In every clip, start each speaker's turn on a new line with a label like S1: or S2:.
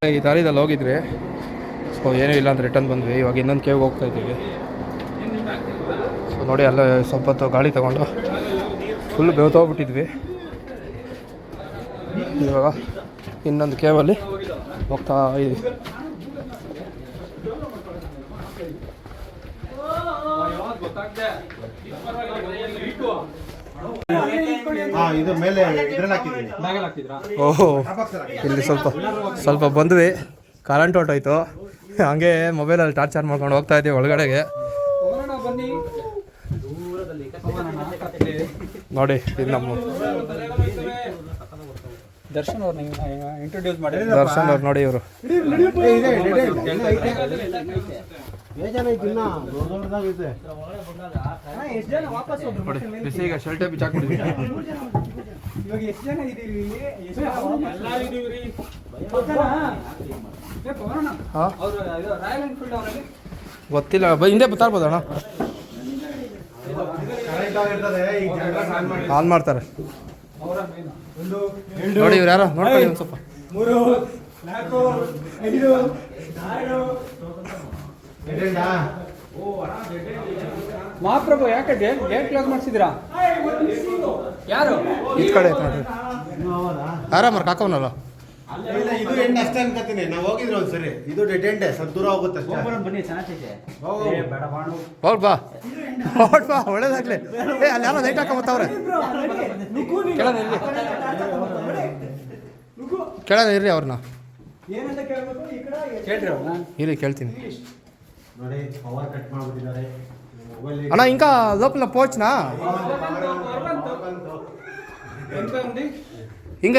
S1: ಈ ದಾರಿದಲ್ಲಿ ಹೋಗಿದ್ವಿ, ಸೊ ಏನೂ ಇಲ್ಲ ಅಂತ ರಿಟರ್ನ್ ಬಂದ್ವಿ. ಇವಾಗ ಇನ್ನೊಂದು ಕೇವ್ಗೆ ಹೋಗ್ತಾ ಇದ್ದೀವಿ. ಸೊ ನೋಡಿ, ಅಲ್ಲೇ ಸ್ವಲ್ಪ ಹೊತ್ತು ಗಾಡಿ ತಗೊಂಡು ಫುಲ್ ಬೆವ್ತೋಗ್ಬಿಟ್ಟಿದ್ವಿ. ಇವಾಗ ಇನ್ನೊಂದು ಕೇವಲ್ಲಿ ಹೋಗ್ತಾ ಇದ್ದೀವಿ. ಓಹೋ, ಇಲ್ಲಿ ಸ್ವಲ್ಪ ಬಂದ್ವಿ, ಕರೆಂಟ್ ಹೊರ್ಟೋಯ್ತು. ಹಂಗೆ ಮೊಬೈಲಲ್ಲಿ ಚಾರ್ಜ್ ಮಾಡ್ಕೊಂಡು ಹೋಗ್ತಾ ಇದ್ದೀವಿ ಒಳಗಡೆಗೆ. ನೋಡಿ, ಇದು ನಮ್ಮ
S2: ದರ್ಶನ್ ಅವ್ರು ಇಂಟ್ರೊಡ್ಯೂಸ್ ಮಾಡಿ.
S1: ದರ್ಶನ್ ಅವ್ರು ನೋಡಿ, ಇವರು ಬಿಸಿ ಈಗ ಶರ್ಟೇ ಬಿಚ್ಚಾಕ್ಬಿಟ್ಟಿದ್ದೀವಿ. ಗೊತ್ತಿಲ್ಲ, ಹಿಂದೆ ಬರ್ಬೋದು ಅಣ್ಣ. ಆನ್ ಮಾಡ್ತಾರೆ ನೋಡಿ, ಇವ್ರು ಯಾರೋ ನೋಡ್ಕೊಳ್ಳಿ ಒಂದು ಸ್ವಲ್ಪ.
S2: ಮಹಾಪ್ರಭು ಯಾಕೆ ಗೇಟ್ ಕ್ಲೋಸ್ ಮಾಡಿಸಿದ್ರಾ? ಯಾರು
S1: ಈ ಕಡೆ ನೋಡ್ರಿ, ಆರಾಮರ್ ಕಾಕವನಲ್ಲ.
S3: ಇದು ಎಂಡ್ ಅಷ್ಟೇ ಅನ್ಕತೀನಿ. ನಾವು ಹೋಗಿದ್ರು ಒಂದ್ಸರಿ. ಇದು ಡೆಡ್ ಎಂಡ್, ಸ್ವಲ್ಪ ದೂರ ಹೋಗುತ್ತೆ ಅಷ್ಟೇ.
S2: ಬನ್ನಿ, ಚೆನ್ನಾಗೈತೆ.
S1: ಹೌದು ಬಾ, ಒಳ್ಳೇದಾಗ್ಲಿ. ಅಲ್ಲಿ ಯಾರೋ ಲೈಟ್ ಹಾಕೊಂಬತ್ತವ್ರೆ. ಕೇಳೋಣ ಇರ್ರಿ ಅವ್ರನ್ನ. ಇರಿ, ಕೇಳ್ತೀನಿ.
S3: ನೋಡಿ, ಪವರ್ ಕಟ್ ಮಾಡ್ಬಿಟ್ಟಿದ್ದಾರೆ
S1: ಅಣ್ಣ. ಇಂಕ ಲೋಪಲ ಪೋಚ್ನಾ ಹಿಂಗ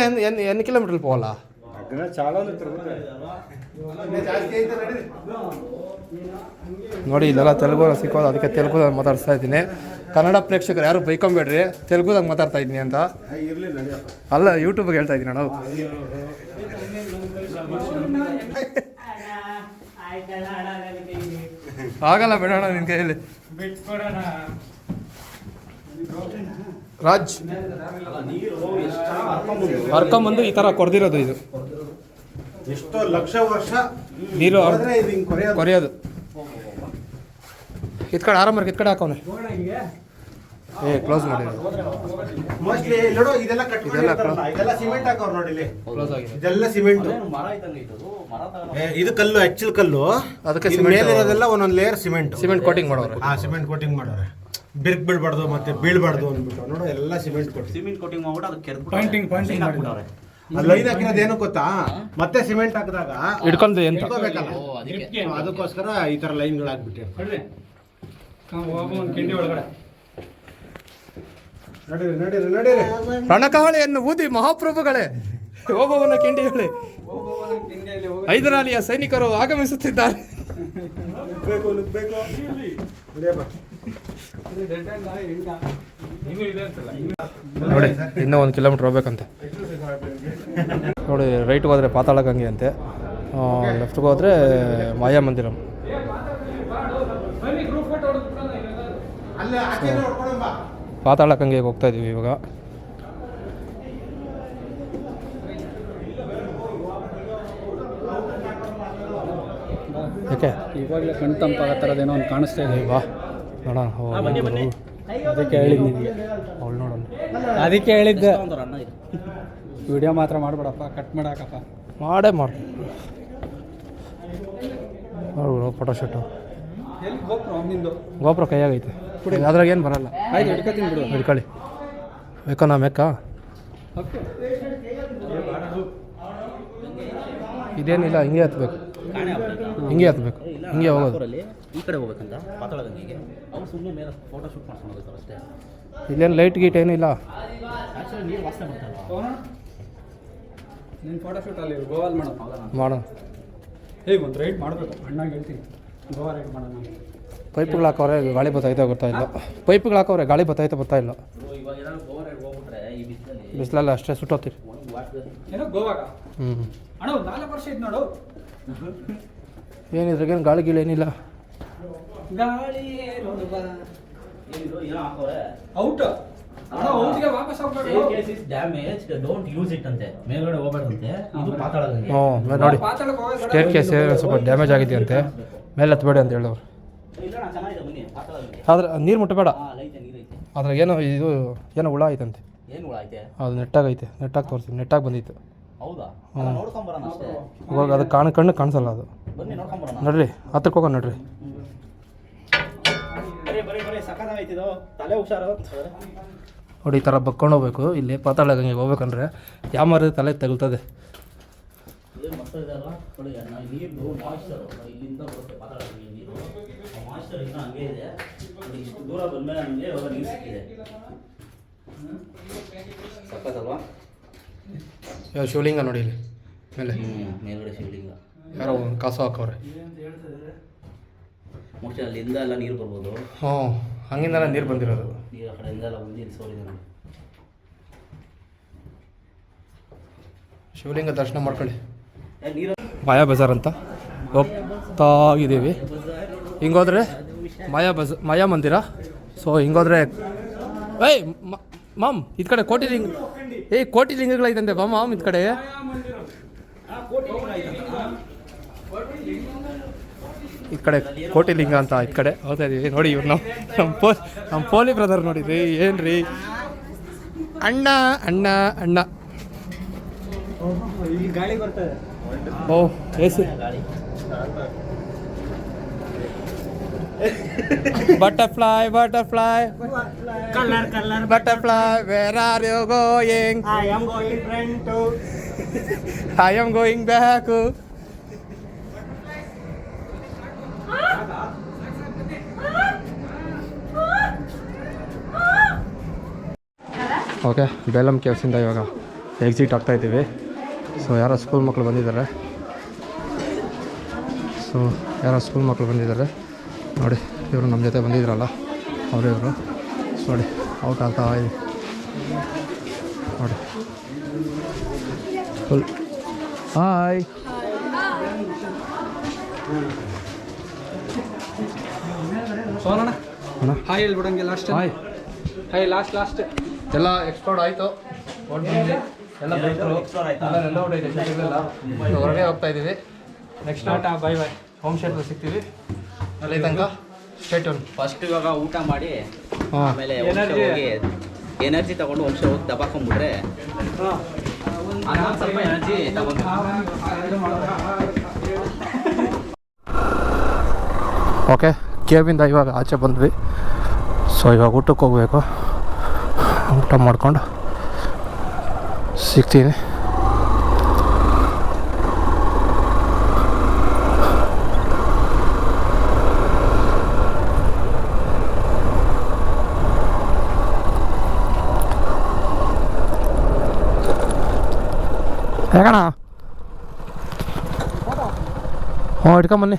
S1: ಎన్ని కిలోమీటర్లు పోవాలా? ನೋಡಿ, ಇಲ್ಲೆಲ್ಲ ತೆಲುಗು ಸಿಕ್ಕೋದು, ಅದಕ್ಕೆ ತೆಲುಗುದಾಗ ಮಾತಾಡ್ತಾ ಇದ್ದೀನಿ. ಕನ್ನಡ ಪ್ರೇಕ್ಷಕರು ಯಾರು ಬೈಕೊಂಬೇಡ್ರಿ, ತೆಲುಗುದಾಗ ಮಾತಾಡ್ತಾ ಇದ್ದೀನಿ ಅಂತ. ಅಲ್ಲ, ಯೂಟ್ಯೂಬ್ಗೆ ಹೇಳ್ತಾ ಇದ್ದೀನಿ ನಾವು. ಆಗಲ್ಲ ಬಿಡೋಣ ನಿನ್ನ ಕೈಯಲ್ಲಿ. ರಾಜ್ ಹರ್ಕೊಂಬಂದು ಈ ಥರ ಕೊಡ್ದಿರೋದು. ಇದು
S3: ಎಷ್ಟೋ ಲಕ್ಷ ವರ್ಷ
S1: ನೀರು ಕೊರೆಯೋದು. ಕಿತ್ಕಡೆ ಆರಾಮಾಗಿ ಕಿತ್ಕಡೆ ಹಾಕೋನೆ. ಕ್ಲೋಸ್ ಮಾಡಿ.
S3: ಮೋಸ್ಟ್ಲಿ ನೋಡು, ಇದೆಲ್ಲ ಇದೆಲ್ಲ ಸಿಮೆಂಟ್ ಹಾಕೋರು ನೋಡಿ. ಇಲ್ಲಿ
S1: ಕ್ಲೋಸ್ ಆಗಿದೆ.
S3: ಇದೆಲ್ಲ ಸಿಮೆಂಟ್. ಇದು ಕಲ್ಲು, ಆಕ್ಚುಲ್ ಕಲ್ಲು. ಅದಕ್ಕೆ ಮೇಲಿರೋದೆಲ್ಲ ಒಂದೊಂದು ಲೇಯರ್ ಸಿಮೆಂಟ್
S1: ಕೋಟಿಂಗ್ ಮಾಡೋರು.
S3: ಸಿಮೆಂಟ್ ಕೋಟಿಂಗ್ ಮಾಡೋರೆ. ಬಿರ್ಕ್ ಬೀಳ್ಬಾರ್ದು, ಮತ್ತೆ ಬೀಳ್ಬಾರ್ದು ಅಂದ್ಬಿಟ್ಟು ನೋಡು, ಎಲ್ಲ ಸಿಮೆಂಟ್
S2: ಕೋಟಿಂಗ್ ಮಾಡ್ಬಿಟ್ಟು ಅದಕ್ಕೆ
S3: ಹಾಕ್ಬಿಟ್ಟವ್ರೆ. ಲೈನ್ ಹಾಕಿರೋದು ಏನು ಗೊತ್ತಾ, ಮತ್ತೆ ಸಿಮೆಂಟ್ ಹಾಕಿದಾಗ
S1: ಹಿಡ್ಕೊಂಡು
S3: ಹಿಡ್ಕೋಬೇಕಲ್ಲ, ಅದಕ್ಕೋಸ್ಕರ ಈ ತರ ಲೈನ್ಗಳು ಹಾಕ್ಬಿಟ್ಟೆ. ನಡೀರಿ.
S1: ರಣಕಹಳೆಯನ್ನು ಊದಿ ಮಹಾಪ್ರಭುಗಳೇ, ಓಬವ್ವನ ಕಿಂಡಿಗಳೇ, ಹೈದರಾಲಿಯ ಸೈನಿಕರು ಆಗಮಿಸುತ್ತಿದ್ದಾರೆ. ನೋಡಿ, ಇನ್ನೂ 1 ಕಿಲೋಮೀಟ್ರ್ ಹೋಗ್ಬೇಕಂತೆ. ನೋಡಿ, ರೈಟ್ಗೆ ಹೋದರೆ ಪಾತಾಳ ಗಂಗೆ ಅಂತೆ, ಲೆಫ್ಟ್ಗೆ ಹೋದರೆ ಮಾಯಾ ಮಂದಿರಂ. ಪಾತಾಳ ಗಂಗೆಗೆ ಹೋಗ್ತಾ ಇದೀವಿ ಇವಾಗ. ಯಾಕೆ
S2: ಇವಾಗಲೇ ಕಣ್ ತಂಪಾಗೋ ಥರದ್ದೇನೋ ಒಂದು ಕಾಣಿಸ್ತಾ ಇದೆ.
S1: ಬಾ ನೋಡೋಣ.
S2: ಅದಕ್ಕೆ ಹೇಳಿದ್ದೆ,
S1: ಅವಳು ನೋಡೋಣ.
S2: ಅದಕ್ಕೆ ಹೇಳಿದ್ದೆ, ವಿಡಿಯೋ ಮಾತ್ರ ಮಾಡಬೇಡಪ್ಪ, ಕಟ್ ಮಾಡಾಕಪ್ಪ.
S1: ಮಾಡೇ ನೋಡು, ಫೋಟೋ ಶೂಟು. ಗೋಪುರ ಕೈಯಾಗೈತೆ, ಅದ್ರಾಗ ಏನು ಬರಲ್ಲ.
S2: ಆಯ್ತು, ಹಿಡ್ಕೊತೀನಿ ಬಿಡು.
S1: ಹಿಡ್ಕೊಳ್ಳಿ. ಬೇಕೋ ನಾ ಬೇಕಾ? ಇದೇನಿಲ್ಲ, ಹಿಂಗೆ ಹತ್ಬೇಕು, ಹಿಂಗೆ ಹೋಗೋದು.
S2: ಈ ಕಡೆ ಹೋಗ್ಬೇಕಂತ ಪಾತಾಳ ಗಂಗೆಗೆ ಅವ್ರು ಸುಮ್ಮನೆ ಮೇಲೆ ಫೋಟೋ ಶೂಟ್ ಮಾಡ್ಕೊಂಡು ಅಷ್ಟೇ.
S1: ಇಲ್ಲೇನು ಲೈಟ್ ಗೀಟ್ ಏನಿಲ್ಲ.
S2: ಆ್ಯಕ್ಚುಲಿ ನೀರು ವಾಸನೆ ಬರ್ತಾಯಿಲ್ಲ. ನೀನು ಫೋಟೋ ಶೂಟ್ ಅಲ್ಲಿ ಗೋವಾಲ್ ಮಾಡೋಣ. ಒಂದು ರೈಡ್ ಮಾಡಬೇಕು, ಅಣ್ಣಾಗ ಹೇಳ್ತೀನಿ, ಗೋವಾ ರೈಡ್ ಮಾಡೋಣ.
S1: ಪೈಪ್ಗಳು ಹಾಕವ್ರೆ, ಗಾಳಿ ಗೊತ್ತಾ ಇಲ್ಲ. ಪೈಪ್ಗಳು ಹಾಕವ್ರೆ, ಗಾಳಿ ಬರ್ತಾ ಇಲ್ಲ.
S2: ಇವಾಗ ಏನಾದ್ರು ಗೋವಾ ರೈಡ್ ಹೋಗ್ಬಿಟ್ರೆ ಈ
S1: ಬಿಸಿಲಲ್ಲ ಅಷ್ಟೇ ಸುಟ್ಟೋತೀರಿ.
S2: ಏನೋ ಗೋವಾಗ ಅಣ್ಣ 4 ವರ್ಷ ಇದ್ದು ನೋಡು.
S1: ಏನಿದ್ರಾಗೇನು ಗಾಳಿ ಗೀಳಿ ಏನಿಲ್ಲ.
S2: ಗಾಳಿ ಔಟ್ ಅಣ್ಣ ಔಟಿಗೆ ವಾಪಸ್ ಹೋಗ್ಬೇಕು.
S4: staircase is damaged, don't use it ಅಂತೆ. ಮೇಲ್ಗಡೆ ಹೋಗ್ಬೇಡಂತೆ. ಇದು ಪಾತಾಳ ಗಂಗೆ.
S1: ಹ್ಞೂ ನೋಡಿ
S2: ಪಾತಾಳಕ್ಕೆ ಹೋಗೋದು ಬೇಡ.
S1: ಸ್ಟೇರ್ ಕೇಸ್ ಸ್ವಲ್ಪ ಡ್ಯಾಮೇಜ್ ಆಗಿದೆಯಂತೆ, ಮೇಲೆ ಹತ್ಬೇಡಿ ಅಂತ ಹೇಳೋರು.
S4: ಇಲ್ಲ ಅಣ್ಣ, ಚೆನ್ನಾಗಿದೆ ಬನ್ನಿ ಪಾತಾಳ ಗಂಗೆ.
S1: ಆದ್ರೆ ನೀರು ಮುಟ್ಟಬೇಡ,
S4: ಲೈತೆ ನೀರೈತೆ.
S1: ಅದ್ರಾಗ ಏನೋ ಇದು ಏನೋ ಹುಳ ಐತಂತೆ.
S4: ಏನು ಹುಳ ಐತೆ?
S1: ಅದು ನೆಟ್ಟಾಗೈತೆ, ನೆಟ್ಟಾಗಿ ತೋರಿಸಿ, ನೆಟ್ಟಾಗಿ ಬಂದಿತ್ತು.
S4: ಹೌದಾ?
S1: ಹ್ಞೂ.
S4: ನೋಡ್ಕೊಂಬರೋಣ ಅಷ್ಟೇ.
S1: ಇವಾಗ ಅದು ಕಣ್ಣು ಕಾಣಿಸಲ್ಲ ಅದು.
S4: ಬನ್ನಿ ನೋಡ್ಕೊಂಬರೋಣ.
S1: ನಡ್ರಿ ಹತ್ರಕ್ಕೆ ಹೋಗೋಣ ನಡ್ರಿ.
S4: ಬರೀ ಸಖತ್ತಾಗೈತೆ ಇದು. ತಲೆ ಹುಷಾರು.
S1: ನೋಡಿ ಈ ಥರ ಬಕ್ಕೊಂಡು ಹೋಗ್ಬೇಕು. ಇಲ್ಲಿ ಪಾತಾಳ ಗಂಗೆಗೆ ಹೋಗ್ಬೇಕಂದ್ರೆ ಯಾವ ಮರದ ತಲೆ ತಗುಲ್ತದೆ.
S4: ಏನು ಮಸ್ತ್ ಇದೆ ಅಲ್ವಾ? ನೋಡಿ ನಾವು ನೀರು ಮಾಯಿಸ್ಚರ್ ಇಲ್ಲಿಂದ ಬರುತ್ತೆ ಪಾತಾಳ ಗಂಗೆ ನೀರು. ಆ ಮಾಯಿಸ್ಚರ್ ಇನ್ನೂ ಹಂಗೆ ಇದೆ. ನೋಡಿ ಇಷ್ಟು ದೂರ ಬಂದಮೇಲೆ ನಮಗೆ ಇವಾಗ ನೀರು ಸಿಕ್ಕಿದೆ. ಸಖತ್ತಲ್ವಾ?
S1: ಇವಾಗ ಶಿವಲಿಂಗ ನೋಡಿ ಇಲ್ಲಿ ಮೇಲೆ
S4: ಮೇಲ್ಗಡೆ ಶಿವಲಿಂಗ.
S1: ಯಾರೋ ಒಂದು ಕಾಸು ಹಾಕವ್ರೆ.
S4: ಮೋಸ್ಟ್ಲಿ ಅಲ್ಲಿಂದ ಎಲ್ಲ ನೀರು ಬರ್ಬೋದು.
S1: ಹ್ಞೂ, ಹಂಗಿಂದಲೇ ನೀರು ಬಂದಿರೋದು.
S4: ನೀರು ಆ ಕಡೆಯಿಂದ ಎಲ್ಲ ಉಂದಿ ಸೋರಿದೆ ನೋಡಿ.
S1: ಶಿವಲಿಂಗ ದರ್ಶನ ಮಾಡ್ಕೊಳ್ಳಿ.
S4: ನೀರು
S1: ಮಾಯಾ ಬಜಾರ್ ಅಂತ ಹೋಗ್ತಾ ಇದ್ದೀವಿ. ಹಿಂಗೋದ್ರೆ ಮಾಯಾ ಮಂದಿರ. ಸೊ ಹಿಂಗೋದ್ರೆ ಏಯ್ ಮಾಮ್ ಇದು ಕಡೆ ಕೋಟಿಲಿಂಗ, ಕೋಟಿ ಲಿಂಗಗಳೈತಂತೆ ಬಾ ಮಾಮ್ ಇದು ಕಡೆ. ಈ ಕಡೆ ಕೋಟಿಲಿಂಗ ಅಂತ ಈ ಕಡೆ ಹೋಗ್ತಾ ಇದೀವಿ. ನೋಡಿ ಇವ್ರು ನಮ್ಮ ಪೋಲಿ ಬ್ರದರ್ ನೋಡಿದ್ರಿ ಏನ್ರಿ ಅಣ್ಣ ಅಣ್ಣ ಅಣ್ಣ.
S2: ಗಾಳಿ ಬರ್ತದೆ.
S1: ಓ AC butterfly butterfly
S2: colour
S1: butterfly where are you going?
S2: I am going front to
S1: I am going back. Okay, Belum ಕೇವ್ಸಿಂದ ಇವಾಗ ಎಕ್ಸಿಟ್ ಆಗ್ತಾ ಇದ್ದೀವಿ. ಸೊ ಯಾರೋ ಸ್ಕೂಲ್ ಮಕ್ಕಳು ಬಂದಿದ್ದಾರೆ. ನೋಡಿ ಇವರು ನಮ್ಮ ಜೊತೆ ಬಂದಿದ್ರಲ್ಲ ಅವರಿವರು. ನೋಡಿ ಔಟ್ ಆಗ್ತಾ ಇದೆ ನೋಡಿ ಫುಲ್. ಹಾಯ್
S2: ಸೋನಣ್ಣ
S1: ಅಣ್ಣ,
S2: ಹಾಯ್ ಹೇಳ್ಬಿಡಂಗಿಲ್ಲ ಅಷ್ಟೇ.
S1: ಹಾಯ್.
S2: ಹಾಯ್ ಲಾಸ್ಟ್
S1: ಎಲ್ಲ ಎಕ್ಸ್ಪ್ಲೋರ್ಡ್ ಆಯಿತು. ಎಲ್ಲ ಬೈಕರು ಎಲ್ಲ ಹೊರಟೈತೆ, ಹೊರಗೆ ಹೋಗ್ತಾ ಇದ್ದೀವಿ. Next
S2: bye bye.
S1: Home stay ಸಿಗ್ತೀವಿ. ಅಲ್ಲಿ ತನಕ ಸ್ಟೇಟ್ ಒನ್.
S4: ಫಸ್ಟ್ ಇವಾಗ ಊಟ ಮಾಡಿ
S1: ಹಾಂ,
S4: ಆಮೇಲೆ ಹೋಗಿ ಎನರ್ಜಿ ತಗೊಂಡು ವಂಶ ಹೋಗಿ ದಬಾಕೊಂಡ್ಬಿಟ್ರೆ ಸ್ವಲ್ಪ ಎನರ್ಜಿ ತಗೊಂಡು.
S1: ಓಕೆ, ಕೇವಿಂದ ಇವಾಗ ಆಚೆ ಬಂದ್ವಿ. ಸೊ ಇವಾಗ ಊಟಕ್ಕೆ ಹೋಗಬೇಕು. ಊಟ ಮಾಡ್ಕೊಂಡು ಸಿಗ್ತೀನಿ. ಹೇಗಣ? ಹ್ಞೂ, ಇಟ್ಕೊಂಬನ್ನಿ.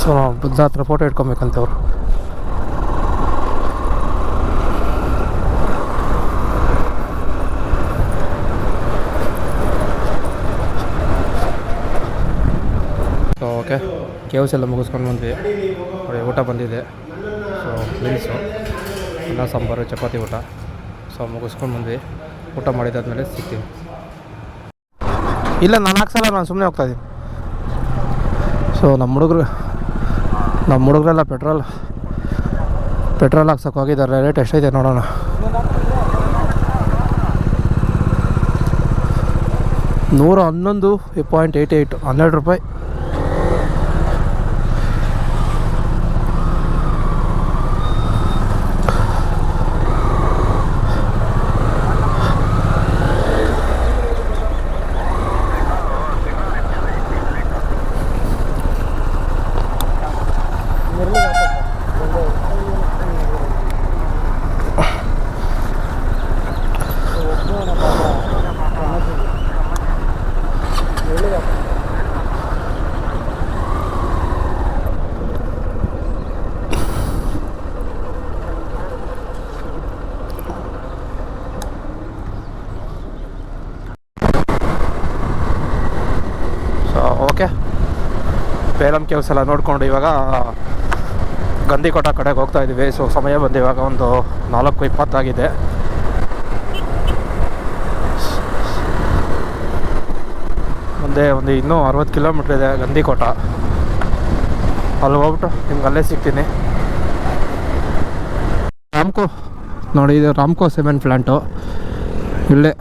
S1: ಸೊ ಬುದ್ಧ ಹತ್ರ ಫೋಟೋ ಇಟ್ಕೊಬೇಕಂತೆ ಅವರು. ಸೊ ಓಕೆ, ಕೇವ್ಸ್ ಎಲ್ಲ ಮುಗಿಸ್ಕೊಂಡು ಬಂದ್ವಿ. ನೋಡಿ ಊಟ ಬಂದಿದೆ. ಸೊ ಮೀಲ್ಸು, ಅನ್ನ ಸಾಂಬಾರು ಚಪಾತಿ ಊಟ. ಸೊ ಮುಗಿಸ್ಕೊಂಡು ಬಂದ್ವಿ. ಊಟ ಮಾಡಿದಾದ್ಮೇಲೆ ಸಿಗ್ತೀವಿ. ಇಲ್ಲ, ನಾನು ಹಾಕ್ಸಲ್ಲ, ನಾನು ಸುಮ್ಮನೆ ಹೋಗ್ತಾಯಿದ್ದೀನಿ. ಸೊ ನಮ್ಮ ಹುಡುಗರೆಲ್ಲ ಪೆಟ್ರೋಲ್ ಹಾಕ್ಸೋಕೆ ಹೋಗಿದ್ದಾರೆ. ರೇಟ್ ಎಷ್ಟೈತೆ ನೋಡೋಣ. $111.88, 12 ರೂಪಾಯಿ. ಓಕೆ, ಬೇಲಂ ಕೇವ್ಸ್ ಎಲ್ಲ ನೋಡಿಕೊಂಡು ಇವಾಗ ಗಂದಿಕೋಟ ಕಡೆಗೆ ಹೋಗ್ತಾ ಇದ್ದೀವಿ. ಸೊ ಸಮಯ ಬಂದು ಇವಾಗ ಒಂದು 4:20 ಮುಂದೆ ಒಂದು ಇನ್ನೂ 60 ಕಿಲೋಮೀಟ್ರ್ ಇದೆ ಗಂದಿಕೋಟ. ಅಲ್ಲಿ ಹೋಗ್ಬಿಟ್ಟು ನಿಮ್ಗೆ ಅಲ್ಲೇ ಸಿಗ್ತೀನಿ. ರಾಮ್ಕೋ ನೋಡಿ, ಇದು ರಾಮ್ಕೋ ಸಿಮೆಂಟ್ ಪ್ಲ್ಯಾಂಟು. ಇಲ್ಲೇ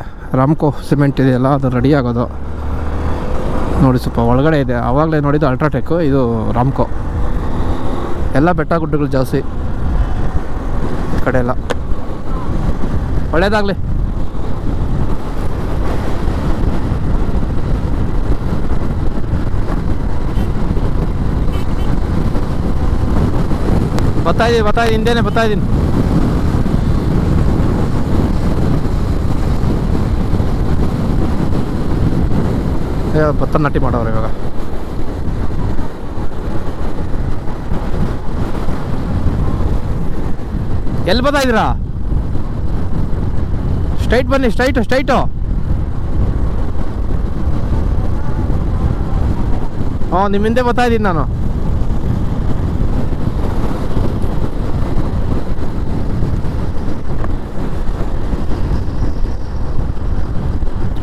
S1: ರಾಮ್ಕೋ ಸಿಮೆಂಟ್ ಇದೆಯಲ್ಲ, ಅದು ರೆಡಿ ಆಗೋದು ನೋಡಿ. ಸ್ವಲ್ಪ ಒಳಗಡೆ ಇದೆ. ಆವಾಗಲೇ ನೋಡಿದ್ದು ಅಲ್ಟ್ರಾಟೆಕ್ಕು, ಇದು ರಾಮ್ಕೋ. ಎಲ್ಲ ಬೆಟ್ಟ ಗುಡ್ಡಗಳು ಜಾಸ್ತಿ ಈ ಕಡೆ ಎಲ್ಲ. ಒಳ್ಳೆಯದಾಗಲಿ. ಬರ್ತಾಯಿದ್ದೀನಿ ಹಿಂದೆನೇ ಬರ್ತಾಯಿದ್ದೀನಿ. ಭತ್ತ ನಾಟಿ ಮಾಡೋರು ಇವಾಗ. ಎಲ್ಲಿ ಬರ್ತಾ ಇದ್ದೀರಾ? ಸ್ಟ್ರೈಟ್ ಬನ್ನಿ, ಸ್ಟ್ರೈಟು. ನಿಮ್ಮ ಹಿಂದೆ ಬರ್ತಾ ಇದ್ದೀನಿ ನಾನು.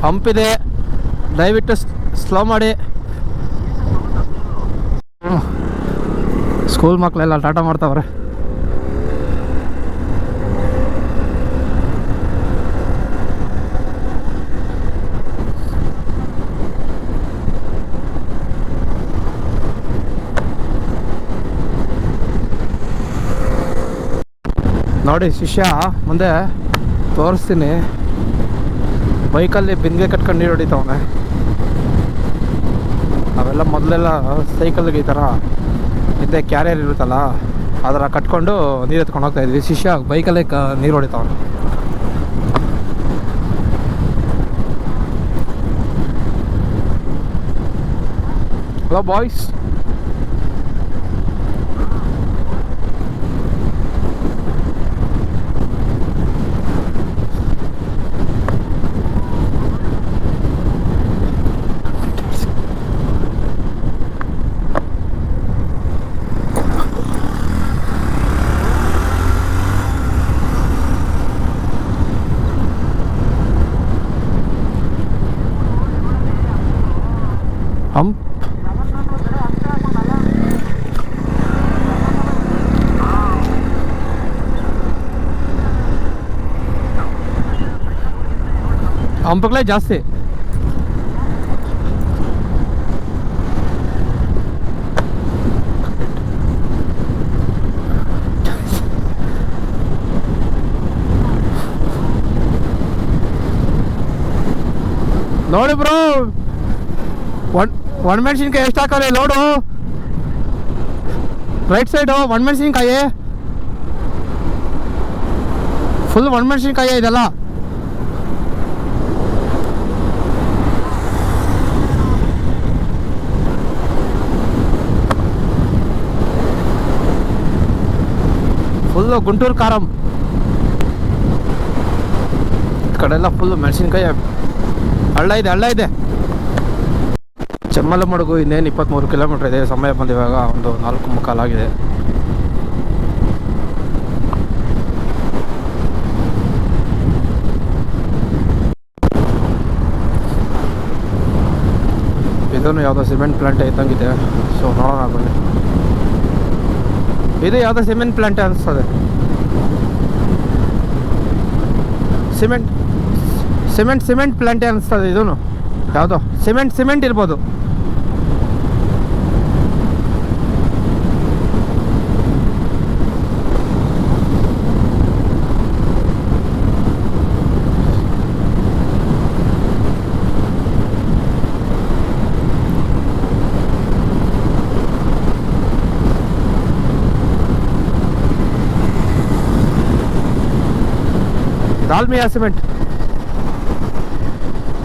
S1: ಹಂಪಿದೆ, ದಯವಿಟ್ಟು ಸ್ಲೋ ಮಾಡಿ. ಸ್ಕೂಲ್ ಮಕ್ಕಳೆಲ್ಲ ಟಾಟಾ ಮಾಡ್ತಾವ್ರೆ. ನೋಡಿ ಶಿಷ್ಯ, ಮುಂದೆ ತೋರಿಸ್ತೀನಿ. ಬೈಕಲ್ಲಿ ಬಿಂದಿಗೆ ಕಟ್ಕೊಂಡು ನೀರು ಹೊಡಿತಾವನೆ. ಅವೆಲ್ಲ ಮೊದಲೆಲ್ಲ ಸೈಕಲ್ಗೆ ಈ ಥರ ಹಿಂದೆ ಕ್ಯಾರಿಯರ್ ಇರುತ್ತಲ್ಲ, ಅದರ ಕಟ್ಕೊಂಡು ನೀರು ಎತ್ಕೊಂಡು ಹೋಗ್ತಾ ಇದ್ವಿ. ಶಿಷ್ಯ ಬೈಕಲ್ಲೇ ನೀರು ಹೊಡಿತಾವನೆ. Hello boys. ಹಂಪ್ ಹಂಪಗಳೇ ಜಾಸ್ತಿ. ನೋಡಿ ಬ್ರೋ, ಒಣಮೆಣಸಿನ್ಕಾಯಿ ಎಷ್ಟು ಹಾಕೋರಿ ಲೋಡು? ರೈಟ್ ಸೈಡು ಒಣಮೆಣಸಿನ್ಕಾಯಿ, ಫುಲ್ ಒಣಮೆಣಸಿನ್ಕಾಯಿ ಇದೆಲ್ಲ. ಫುಲ್ಲು ಗುಂಟೂರು ಕಾರಂ. ಈ ಕಡೆ ಎಲ್ಲ ಫುಲ್ಲು ಮೆಣಸಿನ್ಕಾಯಿ. ಹಳ್ಳ ಇದೆ. ಚೆಮ್ಮಲಮಡುಗು ಇನ್ನೇನು 23 ಕಿಲೋಮೀಟ್ರ್ ಇದೆ. ಸಮಯ ಬಂದು ಇವಾಗ ಒಂದು 4:45 ಆಗಿದೆ. ಇದನ್ನು ಯಾವುದೋ ಸಿಮೆಂಟ್ ಪ್ಲಾಂಟ್ ಇದ್ದಂಗಿದೆ. ಸೊ ನೋಡೋಣ ಬನ್ನಿ. ಇದು ಯಾವುದೋ ಸಿಮೆಂಟ್ ಪ್ಲಾಂಟ್ ಅನಿಸ್ತದೆ. ಸಿಮೆಂಟ್ ಪ್ಲಾಂಟೇ ಅನಿಸ್ತದೆ. ಇದೂ ಯಾವುದೋ ಸಿಮೆಂಟ್ ಇರ್ಬೋದು.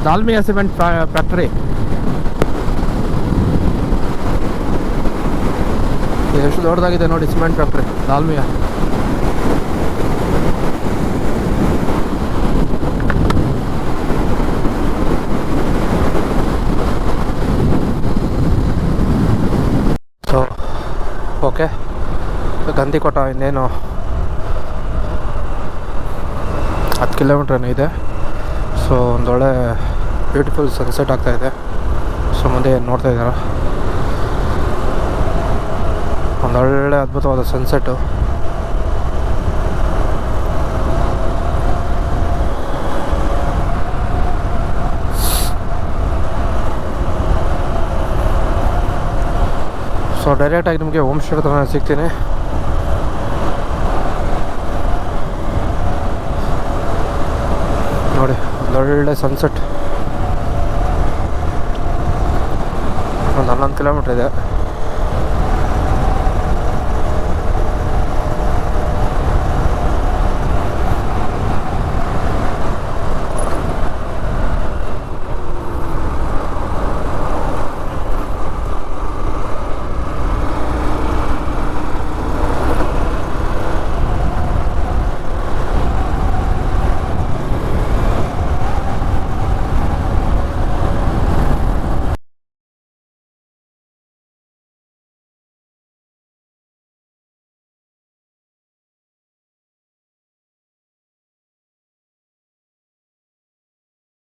S1: Dalmia cement factory. ಎಷ್ಟು ದೊಡ್ಡದಾಗಿದೆ ನೋಡಿ cement factory Dalmia. So okay, Nandikota ಇನ್ನೇನು 10 ಕಿಲೋಮೀಟ್ರ್ ಇದೆ. ಸೊ ಒಂದೊಳ್ಳೆ ಬ್ಯೂಟಿಫುಲ್ ಸನ್ಸೆಟ್ ಆಗ್ತಾಯಿದೆ. ಸೊ ಮುಂದೆ ನೋಡ್ತಾ ಇದ್ದೀರಾ, ಒಂದೊಳ್ಳೆ ಅದ್ಭುತವಾದ ಸನ್ಸೆಟ್ಟು. ಸೊ ಡೈರೆಕ್ಟಾಗಿ ನಿಮಗೆ ಹೋಮ್ ಸ್ಟೇ ಹತ್ರ ಸಿಗ್ತೀನಿ. ನೋಡಿ ಒಂದೊಳ್ಳೆ ಸನ್ಸೆಟ್. ಒಂದು 11 ಕಿಲೋಮೀಟ್ರ್ ಇದೆ.